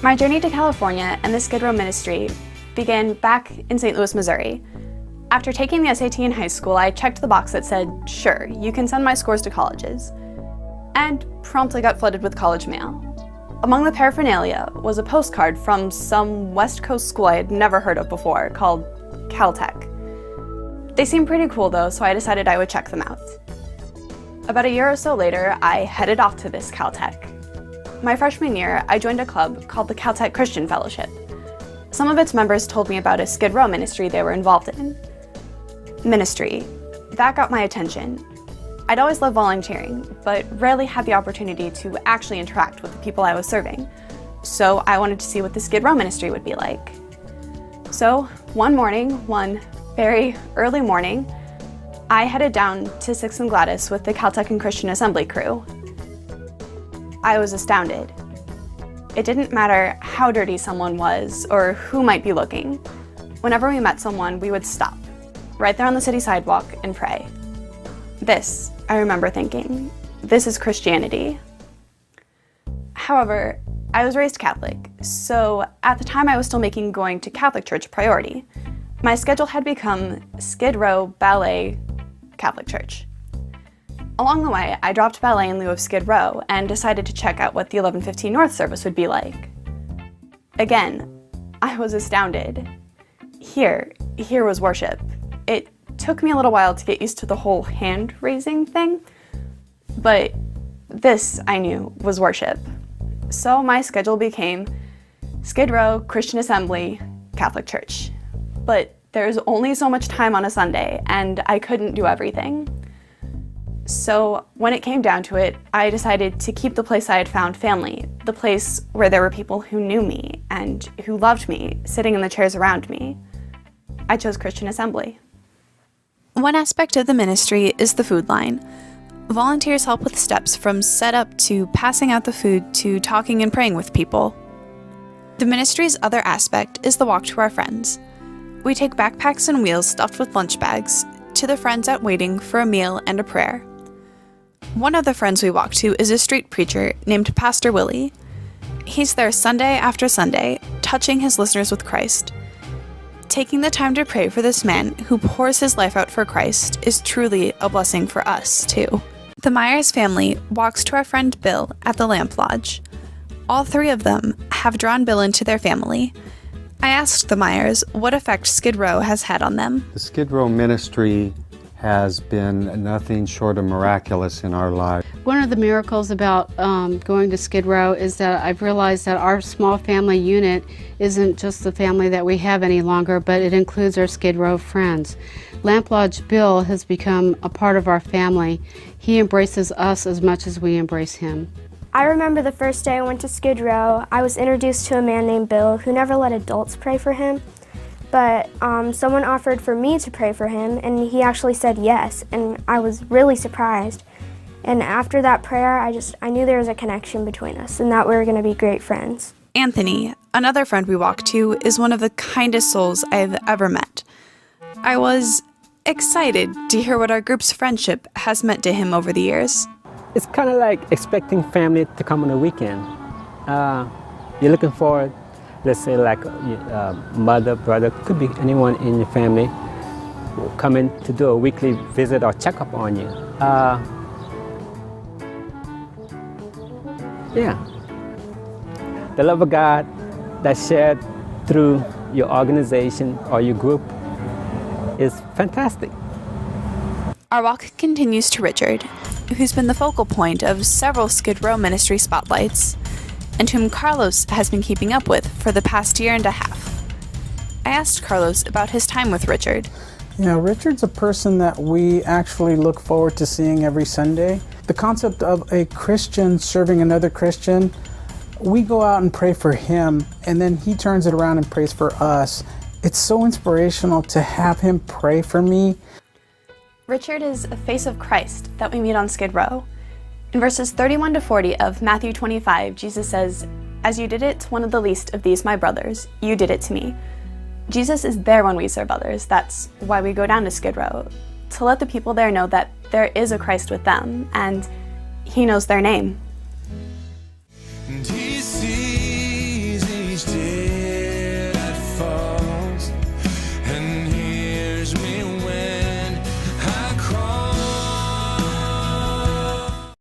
My journey to California and the Skid Row ministry began back in St. Louis, Missouri. After taking the SAT in high school, I checked the box that said, sure, you can send my scores to colleges, and promptly got flooded with college mail. Among the paraphernalia was a postcard from some West Coast school I had never heard of before, called Caltech. They seemed pretty cool though, so I decided I would check them out. About a year or so later, I headed off to this Caltech. My freshman year, I joined a club called the Caltech Christian Fellowship. Some of its members told me about a Skid Row ministry they were involved in. Ministry, that got my attention. I'd always loved volunteering, but rarely had the opportunity to actually interact with the people I was serving. So I wanted to see what the Skid Row ministry would be like. So one very early morning, I headed down to Sixth and Gladys with the Caltech and Christian Assembly crew. I was astounded. It didn't matter how dirty someone was or who might be looking. Whenever we met someone, we would stop, right there on the city sidewalk, and pray. This, I remember thinking, this is Christianity. However, I was raised Catholic, so at the time I was still making going to Catholic church a priority. My schedule had become Skid Row, ballet, Catholic church. Along the way, I dropped ballet in lieu of Skid Row and decided to check out what the 11:15 North service would be like. Again, I was astounded. Here was worship. It took me a little while to get used to the whole hand-raising thing, but this, I knew, was worship. So my schedule became Skid Row, Christian Assembly, Catholic Church. But there's only so much time on a Sunday, and I couldn't do everything. So when it came down to it, I decided to keep the place I had found family, the place where there were people who knew me and who loved me, sitting in the chairs around me. I chose Christian Assembly. One aspect of the ministry is the food line. Volunteers help with steps from setup to passing out the food to talking and praying with people. The ministry's other aspect is the walk to our friends. We take backpacks and wheels stuffed with lunch bags to the friends out waiting for a meal and a prayer. One of the friends we walk to is a street preacher named Pastor Willie. He's there Sunday after Sunday, touching his listeners with Christ. Taking the time to pray for this man who pours his life out for Christ is truly a blessing for us, too. The Myers family walks to our friend Bill at the Lamp Lodge. All three of them have drawn Bill into their family. I asked the Myers what effect Skid Row has had on them. The Skid Row ministry has been nothing short of miraculous in our lives. One of the miracles about going to Skid Row is that I've realized that our small family unit isn't just the family that we have any longer, but it includes our Skid Row friends. Lamp Lodge Bill has become a part of our family. He embraces us as much as we embrace him. I remember the first day I went to Skid Row, I was introduced to a man named Bill who never let adults pray for him. But someone offered for me to pray for him, and he actually said yes, and I was really surprised. And after that prayer, I knew there was a connection between us and that we were going to be great friends. Anthony, another friend we walk to, is one of the kindest souls I've ever met. I was excited to hear what our group's friendship has meant to him over the years. It's kind of like expecting family to come on a weekend. You're looking forward, let's say like mother, brother, could be anyone in your family coming to do a weekly visit or checkup on you. The love of God that's shared through your organization or your group is fantastic. Our walk continues to Richard, who's been the focal point of several Skid Row ministry spotlights, and whom Carlos has been keeping up with for the past year and a half. I asked Carlos about his time with Richard. You know, Richard's a person that we actually look forward to seeing every Sunday. The concept of a Christian serving another Christian, we go out and pray for him, and then he turns it around and prays for us. It's so inspirational to have him pray for me. Richard is a face of Christ that we meet on Skid Row. In verses 31 to 40 of Matthew 25, Jesus says, "As you did it to one of the least of these my brothers, you did it to me." Jesus is there when we serve others. That's why we go down to Skid Row, to let the people there know that there is a Christ with them, and he knows their name.